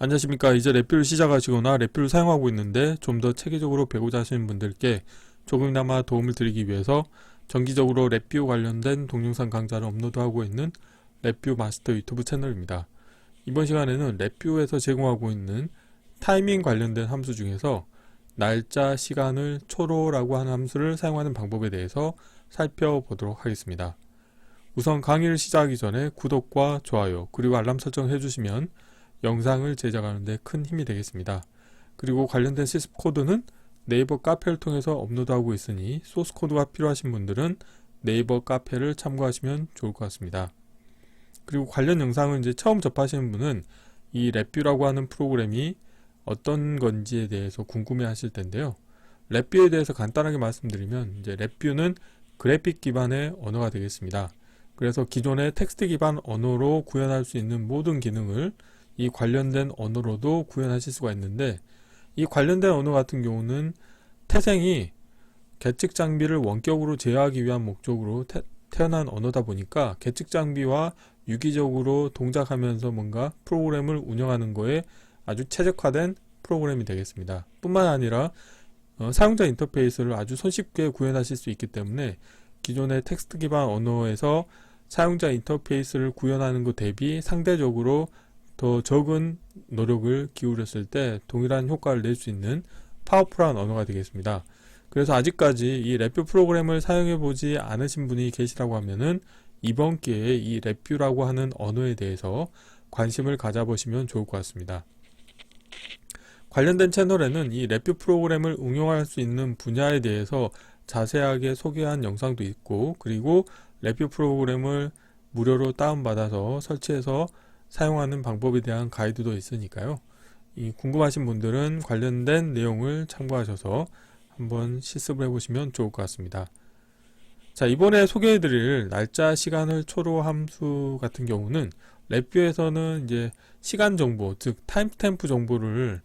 안녕하십니까. 이제 랩뷰를 시작하시거나 랩뷰를 사용하고 있는데 좀 더 체계적으로 배우자 하시는 분들께 조금이나마 도움을 드리기 위해서 정기적으로 랩뷰 관련된 동영상 강좌를 업로드하고 있는 랩뷰 마스터 유튜브 채널입니다. 이번 시간에는 랩뷰에서 제공하고 있는 타이밍 관련된 함수 중에서 날짜, 시간을 초로라고 하는 함수를 사용하는 방법에 대해서 살펴보도록 하겠습니다. 우선 강의를 시작하기 전에 구독과 좋아요 그리고 알람 설정 해주시면 영상을 제작하는 데 큰 힘이 되겠습니다. 그리고 관련된 실습 코드는 네이버 카페를 통해서 업로드하고 있으니 소스 코드가 필요하신 분들은 네이버 카페를 참고하시면 좋을 것 같습니다. 그리고 관련 영상을 이제 처음 접하시는 분은 이 랩뷰라고 하는 프로그램이 어떤 건지에 대해서 궁금해 하실 텐데요. 랩뷰에 대해서 간단하게 말씀드리면 이제 랩뷰는 그래픽 기반의 언어가 되겠습니다. 그래서 기존의 텍스트 기반 언어로 구현할 수 있는 모든 기능을 이 관련된 언어로도 구현하실 수가 있는데, 이 관련된 언어 같은 경우는 태생이 계측 장비를 원격으로 제어하기 위한 목적으로 태어난 언어다 보니까 계측 장비와 유기적으로 동작하면서 뭔가 프로그램을 운영하는 거에 아주 최적화된 프로그램이 되겠습니다. 뿐만 아니라 사용자 인터페이스를 아주 손쉽게 구현하실 수 있기 때문에 기존의 텍스트 기반 언어에서 사용자 인터페이스를 구현하는 것 대비 상대적으로 더 적은 노력을 기울였을 때 동일한 효과를 낼 수 있는 파워풀한 언어가 되겠습니다. 그래서 아직까지 이 랩뷰 프로그램을 사용해 보지 않으신 분이 계시라고 하면은 이번 기회에 이 랩뷰라고 하는 언어에 대해서 관심을 가져보시면 좋을 것 같습니다. 관련된 채널에는 이 랩뷰 프로그램을 응용할 수 있는 분야에 대해서 자세하게 소개한 영상도 있고, 그리고 랩뷰 프로그램을 무료로 다운받아서 설치해서 사용하는 방법에 대한 가이드도 있으니까요. 이 궁금하신 분들은 관련된 내용을 참고하셔서 한번 실습을 해보시면 좋을 것 같습니다. 자, 이번에 소개해드릴 날짜, 시간을 초로 함수 같은 경우는 랩뷰에서는 이제 시간 정보, 즉 타임스탬프 정보를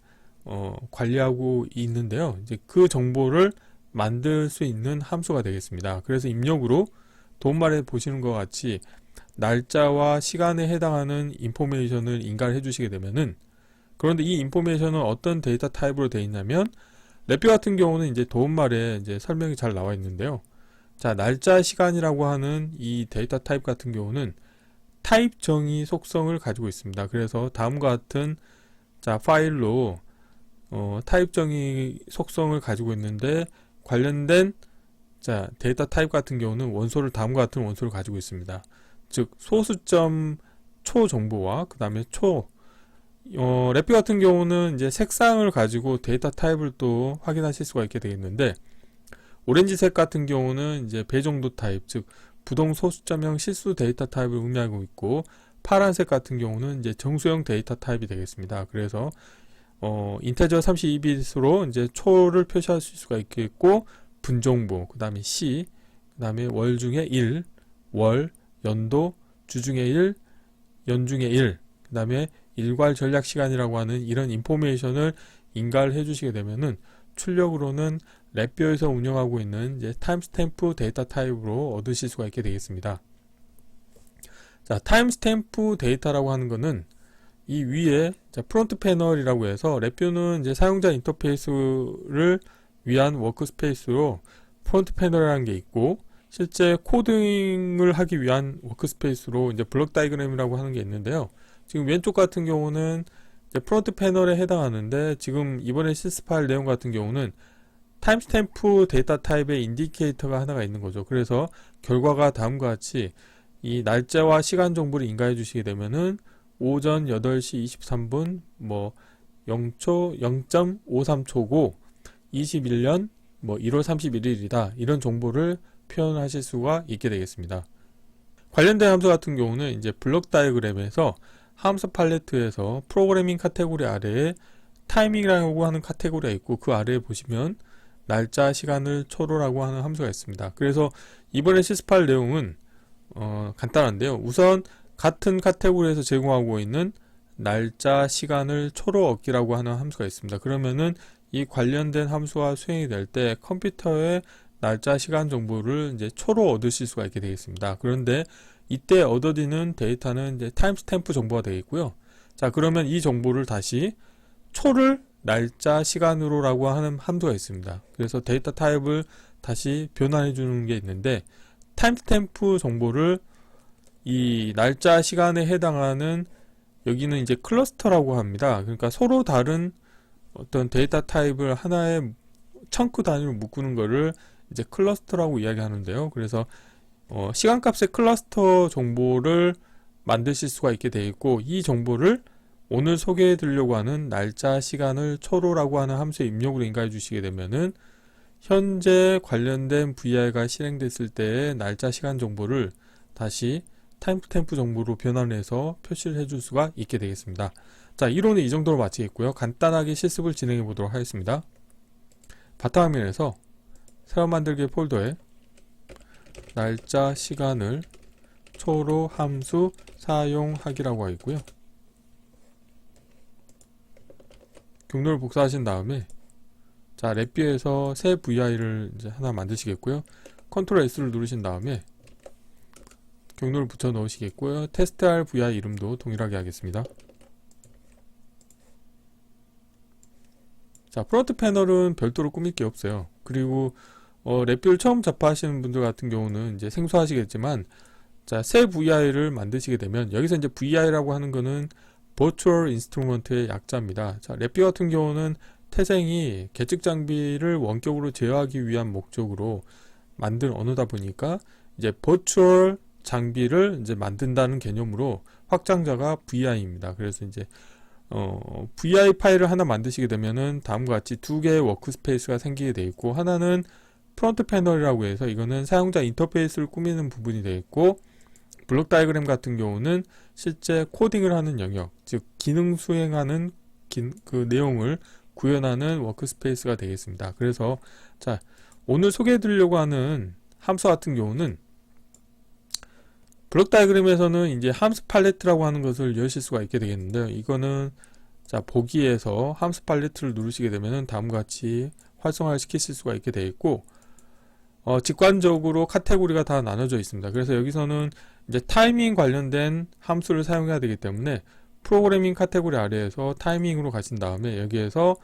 관리하고 있는데요. 이제 그 정보를 만들 수 있는 함수가 되겠습니다. 그래서 입력으로 도움말에 보시는 것 같이 날짜와 시간에 해당하는 인포메이션을 인가를 해주시게 되면은, 그런데 이 인포메이션은 어떤 데이터 타입으로 되어 있냐면, 랩뷰 같은 경우는 이제 도움말에 이제 설명이 잘 나와 있는데요. 자, 날짜, 시간이라고 하는 이 데이터 타입 같은 경우는 타입 정의 속성을 가지고 있습니다. 그래서 다음과 같은 파일로 타입 정의 속성을 가지고 있는데, 관련된 데이터 타입 같은 경우는 원소를 다음과 같은 원소를 가지고 있습니다. 즉 소수점 초 정보와 그 다음에 랩뷰 같은 경우는 이제 색상을 가지고 데이터 타입을 또 확인하실 수가 있게 되겠는데, 오렌지색 같은 경우는 이제 배정도 타입, 즉 부동 소수점형 실수 데이터 타입을 의미하고 있고, 파란색 같은 경우는 이제 정수형 데이터 타입이 되겠습니다. 그래서 인테저 32bit으로 이제 초를 표시하실 수가 있겠고, 분정보, 그 다음에 시, 그 다음에 월 중에 1, 월, 연도, 주 중에 1, 연 중에 1, 그 다음에 일괄 전략 시간이라고 하는 이런 인포메이션을 인가를 해주시게 되면은 출력으로는 랩뷰에서 운영하고 있는 이제 타임스탬프 데이터 타입으로 얻으실 수가 있게 되겠습니다. 자, 타임스탬프 데이터라고 하는 거는 이 위에 프론트 패널이라고 해서, 랩뷰는 이제 사용자 인터페이스를 위한 워크스페이스로 프론트 패널이라는 게 있고, 실제 코딩을 하기 위한 워크스페이스로 이제 블록 다이그램이라고 하는 게 있는데요. 지금 왼쪽 같은 경우는 이제 프론트 패널에 해당하는데, 지금 이번에 실습할 내용 같은 경우는 타임스탬프 데이터 타입의 인디케이터가 하나가 있는 거죠. 그래서 결과가 다음과 같이 이 날짜와 시간 정보를 인가해 주시게 되면은 오전 8시 23분 0초 0.53초고 21년 1월 31일이다. 이런 정보를 표현하실 수가 있게 되겠습니다. 관련된 함수 같은 경우는 이제 블록 다이어그램에서 함수 팔레트에서 프로그래밍 카테고리 아래에 타이밍이라고 하는 카테고리가 있고, 그 아래에 보시면 날짜, 시간을 초로라고 하는 함수가 있습니다. 그래서 이번에 실습할 내용은 간단한데요. 우선 같은 카테고리에서 제공하고 있는 날짜, 시간을 초로 얻기라고 하는 함수가 있습니다. 그러면은 이 관련된 함수가 수행이 될 때 컴퓨터에 날짜, 시간 정보를 이제 초로 얻으실 수가 있게 되겠습니다. 그런데 이때 얻어지는 데이터는 이제 타임스탬프 정보가 되겠고요. 자, 그러면 이 정보를 다시 초를 날짜 시간으로 라고 하는 함수가 있습니다. 그래서 데이터 타입을 다시 변환해 주는 게 있는데, 타임스탬프 정보를 이 날짜 시간에 해당하는 여기는 이제 클러스터라고 합니다. 그러니까 서로 다른 어떤 데이터 타입을 하나의 청크 단위로 묶는 거를 이제 클러스터라고 이야기하는데요. 그래서 시간값의 클러스터 정보를 만드실 수가 있게 되어 있고, 이 정보를 오늘 소개해 드리려고 하는 날짜 시간을 초로라고 하는 함수의 입력으로 인가해 주시게 되면은 현재 관련된 VR가 실행됐을 때의 날짜 시간 정보를 다시 타임스탬프 정보로 변환해서 표시를 해줄 수가 있게 되겠습니다. 자, 이론은 이 정도로 마치겠고요. 간단하게 실습을 진행해 보도록 하겠습니다. 바탕화면에서 새로 만들기 폴더에 날짜 시간을 초로 함수 사용하기라고 하어 있고요. 경로를 복사하신 다음에, 자, 랩뷰에서 새 VI를 이제 하나 만드시겠고요. 컨트롤 S를 누르신 다음에 경로를 붙여 넣으시겠고요. 테스트할 VI 이름도 동일하게 하겠습니다. 자, 프론트 패널은 별도로 꾸밀 게 없어요. 그리고 랩뷰를 처음 접하시는 분들 같은 경우는 이제 생소하시겠지만, 자, 새 VI를 만드시게 되면 여기서 이제 VI라고 하는 거는 Virtual Instrument의 약자입니다. 자, 랩뷰 같은 경우는 태생이 계측 장비를 원격으로 제어하기 위한 목적으로 만든 언어다 보니까 이제 Virtual 장비를 이제 만든다는 개념으로 확장자가 VI입니다. 그래서 이제 VI 파일을 하나 만드시게 되면은 다음과 같이 두 개의 워크스페이스가 생기게 되어 있고, 하나는 프론트 패널이라고 해서 이거는 사용자 인터페이스를 꾸미는 부분이 되어 있고, 블록 다이어그램 같은 경우는 실제 코딩을 하는 영역, 즉 기능 수행하는 그 내용을 구현하는 워크스페이스가 되겠습니다. 그래서 자, 오늘 소개해 드리려고 하는 함수 같은 경우는 블록 다이어그램에서는 이제 함수 팔레트라고 하는 것을 여실 수가 있게 되겠는데요. 이거는 자, 보기에서 함수 팔레트를 누르시게 되면은 다음과 같이 활성화를 시키실 수가 있게 되어 있고, 직관적으로 카테고리가 다 나눠져 있습니다. 그래서 여기서는 이제 타이밍 관련된 함수를 사용해야 되기 때문에 프로그래밍 카테고리 아래에서 타이밍으로 가신 다음에 여기에서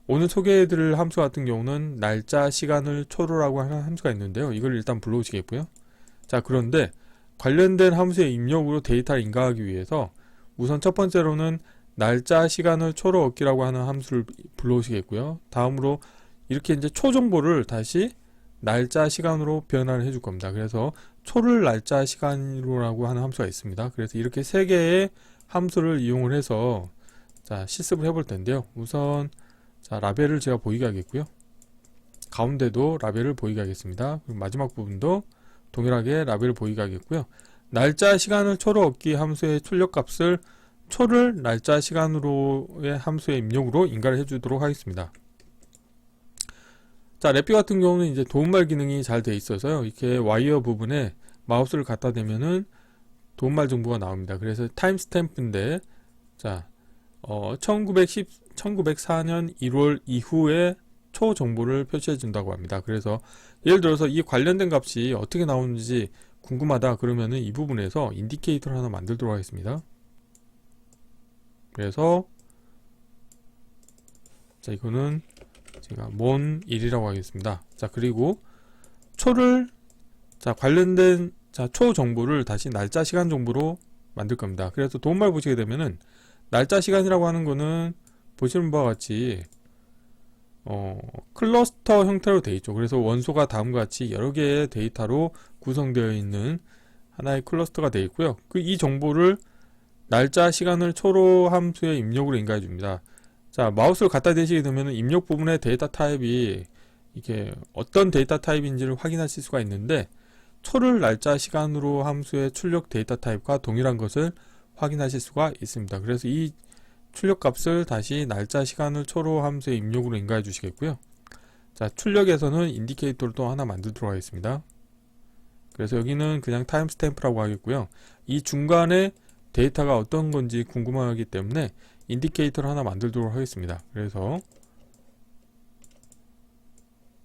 오늘 소개해드릴 함수 같은 경우는 날짜 시간을 초로라고 하는 함수가 있는데요. 이걸 일단 불러오시겠고요. 자, 그런데 관련된 함수의 입력으로 데이터를 인가하기 위해서 우선 첫 번째로는 날짜 시간을 초로 얻기라고 하는 함수를 불러오시겠고요. 다음으로 이렇게 이제 초 정보를 다시 날짜 시간으로 변환을 해줄 겁니다. 그래서 초를 날짜 시간으로라고 하는 함수가 있습니다. 그래서 이렇게 세 개의 함수를 이용을 해서 자, 실습을 해볼 텐데요. 우선 자, 라벨을 제가 보이게 하겠고요. 가운데도 라벨을 보이게 하겠습니다. 그리고 마지막 부분도 동일하게 라벨을 보이게 하겠고요. 날짜 시간을 초로 얻기 함수의 출력값을 초를 날짜 시간으로의 함수의 입력으로 인가를 해주도록 하겠습니다. 자, 랩뷰 같은 경우는 이제 도움말 기능이 잘 돼 있어서요. 이렇게 와이어 부분에 마우스를 갖다 대면은 도움말 정보가 나옵니다. 그래서 타임스탬프인데, 자, 1904년 1월 이후에 초 정보를 표시해 준다고 합니다. 그래서 예를 들어서 이 관련된 값이 어떻게 나오는지 궁금하다 그러면은 이 부분에서 인디케이터를 하나 만들도록 하겠습니다. 그래서 자, 이거는 제가 mon1이라고 하겠습니다. 자, 그리고 초를 자, 관련된 자, 초 정보를 다시 날짜 시간 정보로 만들 겁니다. 그래서 도움말 보시게 되면은 날짜 시간이라고 하는 거는 보시는 바와 같이 클러스터 형태로 되어 있죠. 그래서 원소가 다음과 같이 여러 개의 데이터로 구성되어 있는 하나의 클러스터가 되어 있고요. 이 정보를 날짜 시간을 초로 함수의 입력으로 인가해 줍니다. 자, 마우스를 갖다 대시게 되면 입력 부분의 데이터 타입이 이게 어떤 데이터 타입인지를 확인하실 수가 있는데, 초를 날짜 시간으로 함수의 출력 데이터 타입과 동일한 것을 확인하실 수가 있습니다. 그래서 이 출력 값을 다시 날짜 시간을 초로 함수의 입력으로 인가해 주시겠고요. 자, 출력에서는 인디케이터를 또 하나 만들도록 하겠습니다. 그래서 여기는 그냥 타임스탬프라고 하겠고요. 이 중간에 데이터가 어떤 건지 궁금하기 때문에 인디케이터를 하나 만들도록 하겠습니다. 그래서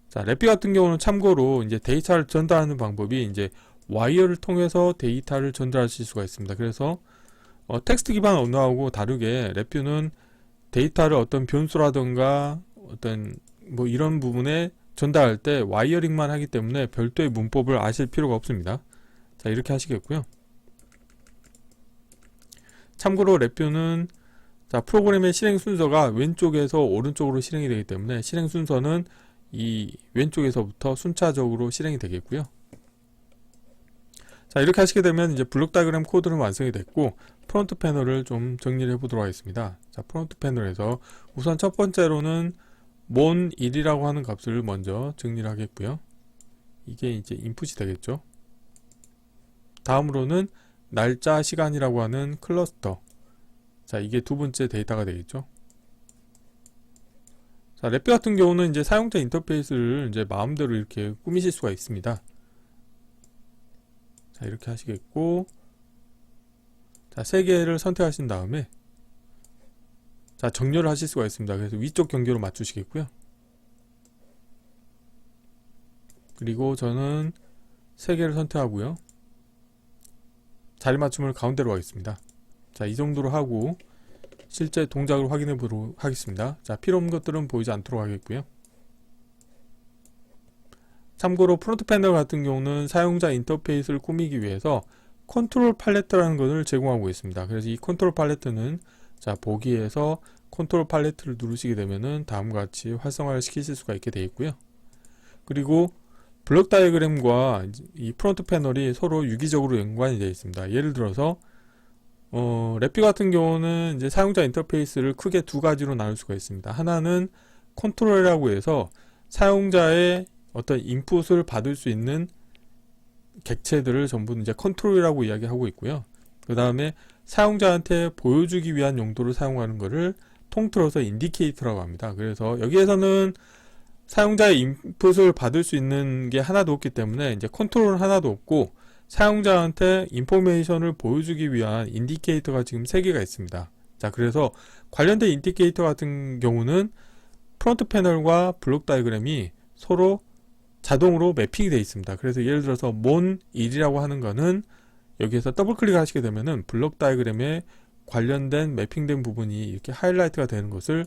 자, 랩뷰 같은 경우는 참고로 이제 데이터를 전달하는 방법이 이제 와이어를 통해서 데이터를 전달하실 수가 있습니다. 그래서 텍스트 기반 언어하고 다르게 랩뷰는 데이터를 어떤 변수라던가 어떤 뭐 이런 부분에 전달할 때 와이어링만 하기 때문에 별도의 문법을 아실 필요가 없습니다. 자, 이렇게 하시겠고요. 참고로 랩뷰는 자, 프로그램의 실행 순서가 왼쪽에서 오른쪽으로 실행이 되기 때문에 실행 순서는 이 왼쪽에서부터 순차적으로 실행이 되겠고요. 자, 이렇게 하시게 되면 이제 블록 다이어그램 코드는 완성이 됐고, 프론트 패널을 좀 정리를 해보도록 하겠습니다. 자, 프론트 패널에서 우선 첫 번째로는 mon1이라고 하는 값을 먼저 정리를 하겠고요. 이게 이제 인풋이 되겠죠. 다음으로는 날짜, 시간이라고 하는 클러스터. 자, 이게 두 번째 데이터가 되겠죠. 자, 랩뷰 같은 경우는 이제 사용자 인터페이스를 이제 마음대로 이렇게 꾸미실 수가 있습니다. 자, 이렇게 하시겠고, 자, 세 개를 선택하신 다음에, 자, 정렬을 하실 수가 있습니다. 그래서 위쪽 경계로 맞추시겠고요. 그리고 저는 세 개를 선택하고요. 자리 맞춤을 가운데로 하겠습니다. 자, 이 정도로 하고, 실제 동작을 확인해 보도록 하겠습니다. 자, 필요 없는 것들은 보이지 않도록 하겠고요. 참고로 프론트 패널 같은 경우는 사용자 인터페이스를 꾸미기 위해서 컨트롤 팔레트라는 것을 제공하고 있습니다. 그래서 이 컨트롤 팔레트는 자, 보기에서 컨트롤 팔레트를 누르시게 되면은 다음과 같이 활성화를 시키실 수가 있게 되어 있고요. 그리고 블록 다이어그램과 이 프론트 패널이 서로 유기적으로 연관이 되어 있습니다. 예를 들어서 랩뷰 같은 경우는 이제 사용자 인터페이스를 크게 두 가지로 나눌 수가 있습니다. 하나는 컨트롤이라고 해서 사용자의 어떤 인풋을 받을 수 있는 객체들을 전부 이제 컨트롤이라고 이야기하고 있고요. 그 다음에 사용자한테 보여주기 위한 용도로 사용하는 것을 통틀어서 인디케이터라고 합니다. 그래서 여기에서는 사용자의 인풋을 받을 수 있는 게 하나도 없기 때문에 이제 컨트롤은 하나도 없고 사용자한테 인포메이션을 보여주기 위한 인디케이터가 지금 3개가 있습니다. 자, 그래서 관련된 인디케이터 같은 경우는 프론트 패널과 블록 다이어그램이 서로 자동으로 매핑이 되어 있습니다. 그래서 예를 들어서 mon1이라고 하는 거는 여기에서 더블 클릭 하시게 되면은 블록 다이어그램에 관련된 매핑된 부분이 이렇게 하이라이트가 되는 것을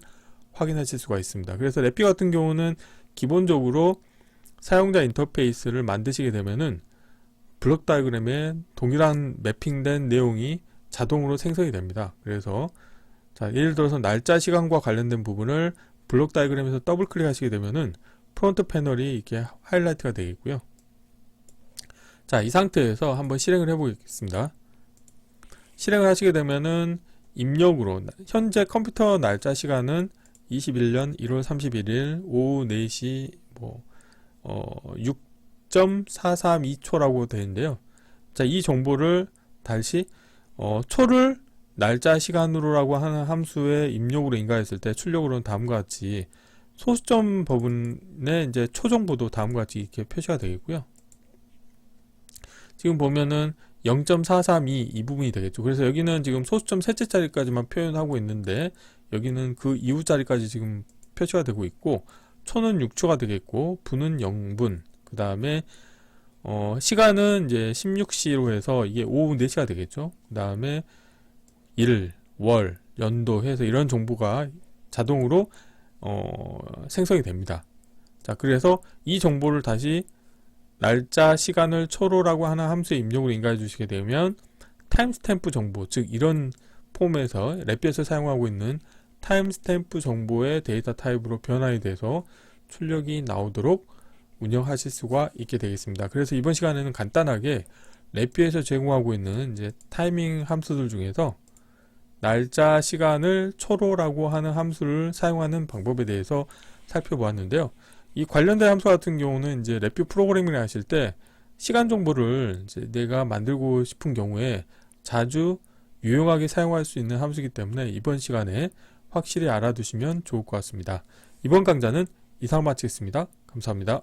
확인하실 수가 있습니다. 그래서 랩뷰 같은 경우는 기본적으로 사용자 인터페이스를 만드시게 되면은 블록 다이어그램에 동일한 매핑된 내용이 자동으로 생성이 됩니다. 그래서 자, 예를 들어서 날짜 시간과 관련된 부분을 블록 다이어그램에서 더블 클릭하시게 되면은 프론트 패널이 이렇게 하이라이트가 되겠고요. 자, 이 상태에서 한번 실행을 해보겠습니다. 실행을 하시게 되면은 입력으로 현재 컴퓨터 날짜 시간은 21년 1월 31일 오후 4시 6.432초라고 되어 있는데요. 자, 이 정보를 다시 초를 날짜 시간으로라고 하는 함수에 입력으로 인가했을 때 출력으로는 다음과 같이 소수점 부분에 이제 초 정보도 다음과 같이 이렇게 표시가 되겠고요. 지금 보면은 0.432 이 부분이 되겠죠. 그래서 여기는 지금 소수점 셋째 자리까지만 표현하고 있는데 여기는 그 이후 자리까지 지금 표시가 되고 있고 초는 6초가 되겠고 분은 0분 그 다음에 시간은 이제 16시로 해서 이게 오후 4시가 되겠죠. 그 다음에 일, 월, 연도 해서 이런 정보가 자동으로 생성이 됩니다. 자, 그래서 이 정보를 다시 날짜, 시간을 초로라고 하는 함수에 입력을 인가해 주시게 되면 타임스탬프 정보, 즉 이런 폼에서 랩뷰에서 사용하고 있는 타임스탬프 정보의 데이터 타입으로 변환이 돼서 출력이 나오도록 운영하실 수가 있게 되겠습니다. 그래서 이번 시간에는 간단하게 랩뷰에서 제공하고 있는 이제 타이밍 함수들 중에서 날짜, 시간을 초로라고 하는 함수를 사용하는 방법에 대해서 살펴보았는데요. 이 관련된 함수 같은 경우는 이제 랩뷰 프로그래밍을 하실 때 시간 정보를 이제 내가 만들고 싶은 경우에 자주 유용하게 사용할 수 있는 함수이기 때문에 이번 시간에 확실히 알아두시면 좋을 것 같습니다. 이번 강좌는 이상 마치겠습니다. 감사합니다.